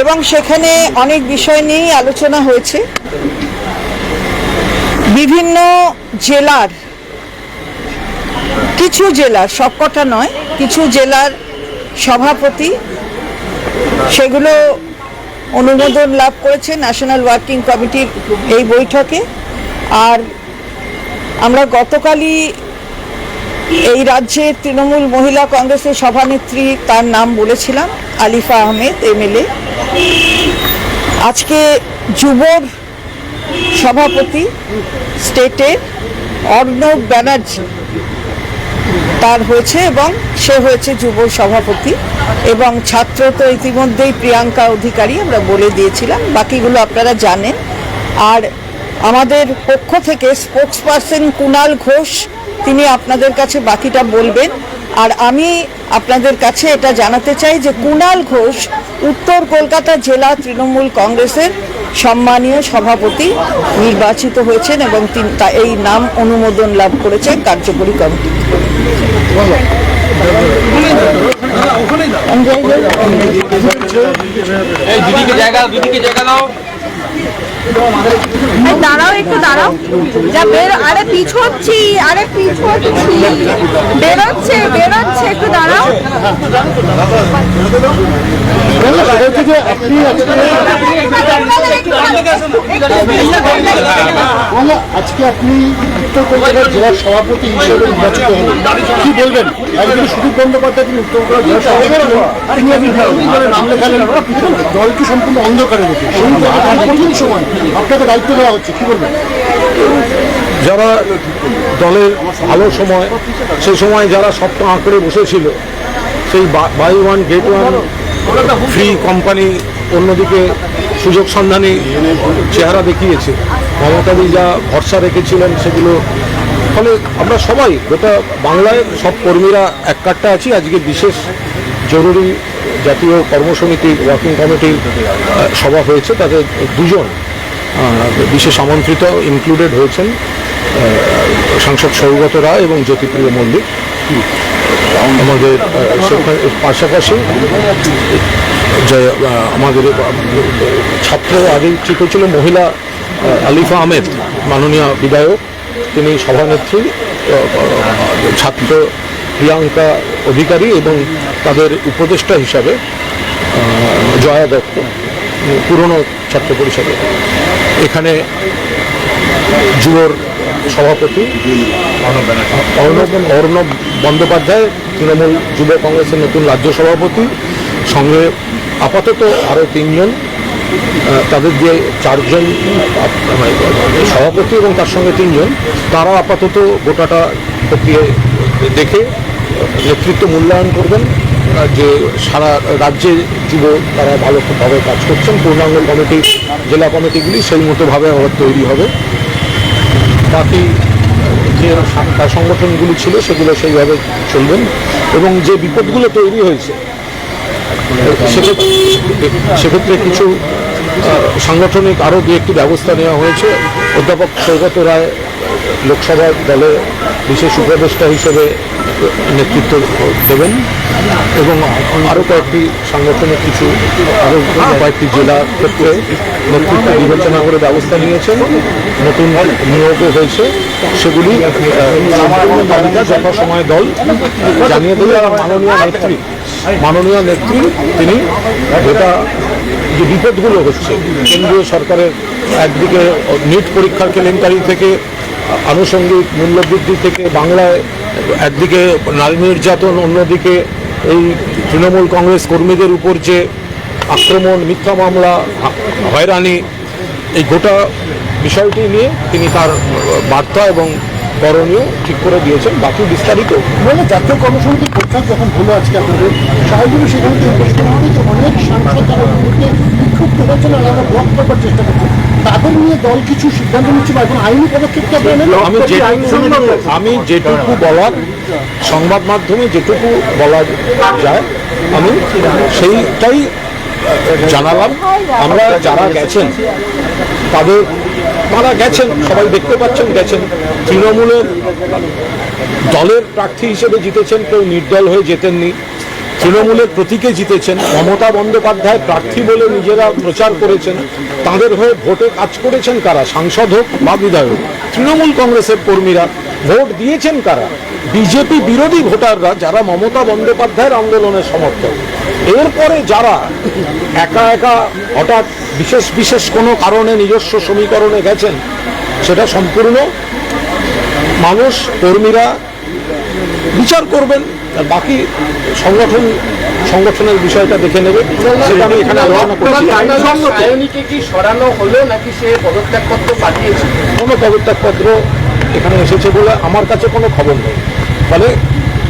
এবং সেখানে অনেক বিষয় নিয়েই আলোচনা হয়েছে। বিভিন্ন জেলার, কিছু জেলার, সবকটা নয়, কিছু জেলার সভাপতি সেগুলো অনুমোদন লাভ করেছে ন্যাশনাল ওয়ার্কিং কমিটির এই বৈঠকে। আর আমরা গতকালই এই রাজ্যের তৃণমূল মহিলা কংগ্রেসের সভানেত্রী, তার নাম বলেছিলাম, আলিফা আহমেদ এমএলএ। আজকে যুবর সভাপতি স্টেটের অর্ণব ব্যানার্জি তার হয়েছে এবং সে হয়েছে যুব সভাপতি। এবং ছাত্র তো ইতিমধ্যেই প্রিয়াঙ্কা অধিকারী, আমরা বলে দিয়েছিলাম, বাকিগুলো আপনারা জানেন। আর আমাদের পক্ষ থেকে স্পোকসপারসন কুণাল ঘোষ, তিনি আপনাদের কাছে বাকিটা বলবেন। আর আমি আপনাদের কাছে এটা জানাতে চাই যে কুণাল ঘোষ উত্তর কলকাতা জেলা তৃণমূল কংগ্রেসের সম্মানীয় সভাপতি নির্বাচিত হয়েছেন এবং এই নাম অনুমোদন লাভ করেছেন কার্যকরী কমিটি। দাঁড়াও, একটু দাঁড়াও, যা আরে পিছোচ্ছি, বেরোচ্ছে, একটু দাঁড়াও। আজকে আপনি উত্তর কলকাতার জেলার সভাপতি হিসেবে নির্বাচিত হলেন, কি বলবেন? একদিকে সুদীপ বন্দ্যোপাধ্যায়, তিনি উত্তর কলকাতার জেলার সভাপতি, তিনি আপনি নাম লেখালেন, দলকে সম্পূর্ণ অন্ধকারে রেখে কঠিন সময় আপনাকে দায়িত্ব দেওয়া হচ্ছে, কি বলবেন? যারা দলের ভালো সময়, সেই সময় যারা স্বপ্ন আঁকড়ে বসেছিল, সেই buy one get one free company অন্যদিকে সুযোগ সন্ধানী চেহারা দেখিয়েছে, মমতাদি যা ভরসা রেখেছিলেন সেগুলো, ফলে আমরা সবাই গোটা বাংলায় সব কর্মীরা এক কাট্টা আছি। আজকে বিশেষ জরুরি জাতীয় কর্মসমিতির ওয়ার্কিং কমিটির সভা হয়েছে, তাতে দুজন বিশেষ আমন্ত্রিত ইনক্লুডেড হয়েছেন সাংসদ সৌগত রায় এবং জ্যোতিপ্রিয় মল্লিক। আমাদের পাশাপাশি যে আমাদের ছাত্র আগেই ঠিক হয়েছিল মহিলা আলিফা আহমেদ, মাননীয় বিধায়ক, তিনি সভানেত্রী, ছাত্র প্রিয়াঙ্কা অধিকারী এবং তাদের উপদেষ্টা হিসাবে জয়া দত্ত, পুরনো ছাত্র পরিষদে। এখানে যুবর সভাপতি অর্ণব বন্দ্যোপাধ্যায়, তৃণমূল যুব কংগ্রেসের নতুন রাজ্য সভাপতি, সঙ্গে আপাতত আরও 3 জন, তাদের দিয়ে 4 জন সভাপতি এবং তার সঙ্গে 3 জন, তারা আপাতত গোটাটা প্রক্রিয়া দেখে নেতৃত্ব মূল্যায়ন করবেন যে সারা রাজ্যে যুব তারা ভালোভাবে কাজ করছেন। পূর্ণাঙ্গ কমিটি, জেলা কমিটিগুলি সেই মতোভাবে আবার তৈরি হবে। বাকি যে সংগঠনগুলি ছিল সেগুলো সেইভাবে চলবেন এবং যে বিপদগুলো তৈরি হয়েছে সেক্ষেত্রে কিছু সাংগঠনিক আরও 2-1টি ব্যবস্থা নেওয়া হয়েছে। অধ্যাপক সৌগত রায় লোকসভা দলে বিশেষ উপদেষ্টা হিসেবে নেতৃত্ব দেবেন এবং আরও কয়েকটি সাংগঠনিক কয়েকটি জেলার ক্ষেত্রে নেতৃত্ব বিবেচনা করে ব্যবস্থা নিয়েছেন, নতুন নিয়োগও হয়েছে। সেগুলি যথাসময়ে দল জানিয়ে দেবে। মাননীয় নেত্রী তিনি গোটা যে বিপদগুলো হচ্ছে, কেন্দ্রীয় সরকারের একদিকে নিট পরীক্ষার কেলেঙ্কারি থেকে আনুষঙ্গিক মূল্যবৃদ্ধি থেকে বাংলায় একদিকে নারী নির্যাতন, অন্যদিকে এই তৃণমূল কংগ্রেস কর্মীদের উপর যে আক্রমণ, মিথ্যা মামলা, হয়রানি, এই গোটা বিষয়টি নিয়ে তিনি তার বার্তা এবং করণীয় ঠিক করে দিয়েছেন। বাকি বিস্তারিত মানে জাতীয় কর্মসমিতির বৈঠক যখন হলো আজকে আপনাদের সবাইগুলো, সেখানে অনেক সাংসদ তারা বিক্ষুব্ধ হচ্ছেন আর আমরা ব্লক করবার চেষ্টা করছি, তাদের নিয়ে দল কিছু সিদ্ধান্ত নিচ্ছে বা এখন আইনি পদক্ষেপ কি আপনারা নেবেন? আমি যেটুকু বলার, সংবাদ মাধ্যমে যেটুকু বলা যায় আমি সেইটাই জানালাম। আমরা যারা গেছেন তারা গেছেন, সবাই দেখতে পাচ্ছেন গেছেন, তৃণমূলের দলের প্রার্থী হিসেবে জিতেছেন, কেউ নির্দল হয়ে জেতেননি। তৃণমূলের প্রতীকে জিতেছেন, মমতা বন্দ্যোপাধ্যায় প্রার্থী বলে নিজেরা প্রচার করেছেন, তাদের হয়ে ভোটে কাজ করেছেন কারা, সাংসদ হোক বা বিধায়ক। তৃণমূল কংগ্রেসের কর্মীরা ভোট দিয়েছেন কারা, বিজেপি বিরোধী ভোটাররা যারা মমতা বন্দ্যোপাধ্যায়ের আন্দোলনের সমর্থক। এরপরে যারা একা একা হঠাৎ বিশেষ বিশেষ কোনো কারণে নিজস্ব সমীকরণে গেছেন, সেটা সম্পূর্ণ মানুষ, কর্মীরা বিচার করবেন। আর বাকি সংগঠনের বিষয়টা দেখে নেবে, সেটা আমি এখানে আলোচনা করছি। সায়নীকে কি সরানো হলো নাকি সে পদত্যাগপত্র পাঠিয়েছে? কোনো পদত্যাগপত্র এখানে এসেছে বলে আমার কাছে কোনো খবর নেই। ফলে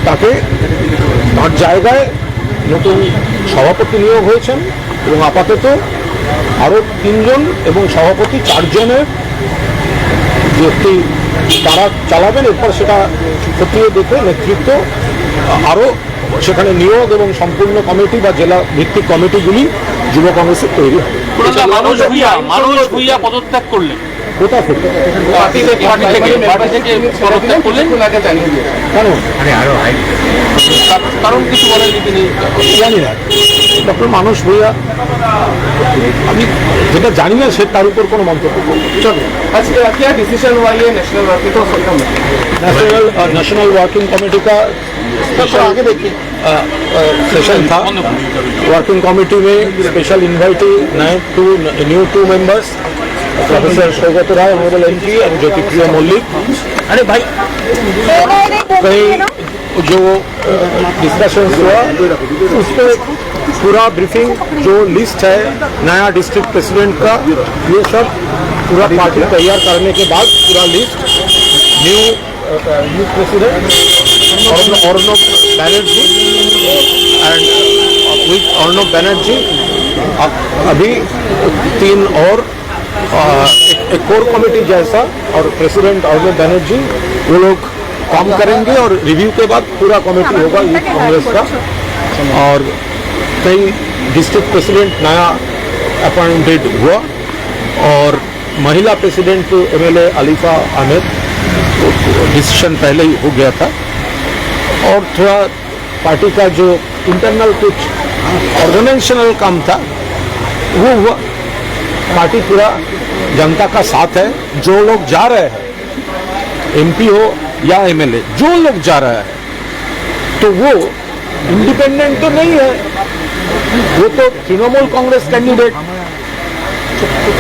তাকে তার জায়গায় নতুন সভাপতি নিয়োগ হয়েছেন এবং আপাতত আরও 3 জন এবং সভাপতি 4 জনের যে একটি তারা চালাবেন, এরপর সেটা খতিয়ে দেখে নেতৃত্ব আরও সেখানে নিয়োগ এবং সম্পূর্ণ কমিটি বা জেলা ভিত্তিক কমিটিগুলি যুব কংগ্রেসের তৈরি হবে। মানুষ ভুইয়া পদত্যাগ করলেন কোথা থেকে? পার্টি থেকে পদত্যাগ করলেন কেন? কারণ কিছু বলেননি তিনি? জানি না। ডক্টর মানুষ ভূঁইয়া, আমি যেটা জানি না সে তার উপর কোনো মন্তব্য করবো। আজকে क्या डिसीजन हुआ ये national working national working committee का आगे देखिए सेशन था। वर्किंग कमेटी में special invitee new 2 members, professor Saugata Roy, honourable MP और ज्योतिप्रिया मल्लिक। अरे भाई, कहीं जो डिस्कशन हुआ उस पर पूरा ब्रीफिंग, जो लिस्ट है नया डिस्ट्रिक्ट प्रेसिडेंट का, ये सब पूरा पार्टी तैयार करने के बाद पूरा list new president Arnab Banerjee and with Arnab Banerjee अभी 3 और एक कोर कमेटी जैसा और प्रेसिडेंट अर्नब बैनर्जी, वो लोग काम करेंगे और रिव्यू के बाद पूरा कमेटी होगा यूथ कांग्रेस का। और कई डिस्ट्रिक्ट प्रेसिडेंट नया अपॉइंटेड हुआ और महिला president MLA Alifa Ahmad, decision पहले ही हो गया था। और थोड़ा पार्टी का जो इंटरनल कुछ ऑर्गेनाइजेशनल काम था वो हुआ। पार्टी पूरा जनता का साथ है। जो लोग जा रहे हैं, एमपी हो या एमएलए, जो लोग जा रहा है तो वो इंडिपेंडेंट तो नहीं है, वो तो तृणमूल कांग्रेस कैंडिडेट,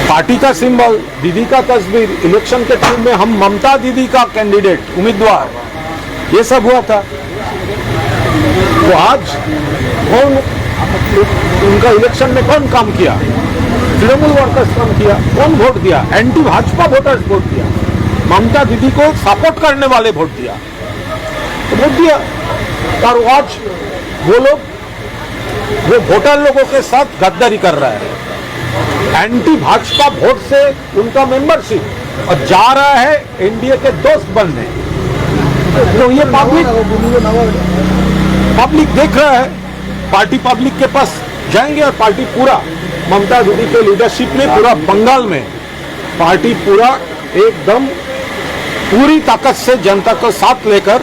पार्टी का सिंबल, दीदी का तस्वीर, इलेक्शन के टाइम में हम ममता दीदी का कैंडिडेट उम्मीदवार, ये सब हुआ था। तो आज कौन उनका इलेक्शन में कौन काम किया? तृणमूल वर्कर्स काम किया। कौन वोट दिया? एंटी भाजपा वोटर्स वोट दिया। ममता दीदी को सपोर्ट करने वाले वोट दिया, तो वोट दिया। और आज वो लोग, वो वोटर लोगों के साथ गद्दारी कर रहा है। एंटी भाजपा वोट से उनका मेंबरशिप और जा रहा है एनडीए के दोस्त बनने। तो ये पब्लिक देख रहा है। पार्टी पब्लिक के पास जाएंगे और पार्टी पूरा ममता दीदी के लीडरशिप में पूरा बंगाल में पार्टी पूरा एकदम पूरी ताकत से जनता को साथ लेकर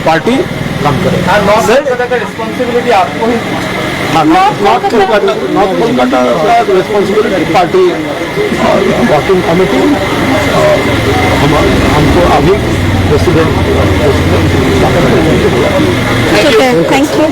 पार्टी काम करेगी। रिस्पॉन्सिबिलिटी आपको ही north Kolkata responsibility party working committee हमको अभी प्रेसिडेंट थैंक यू।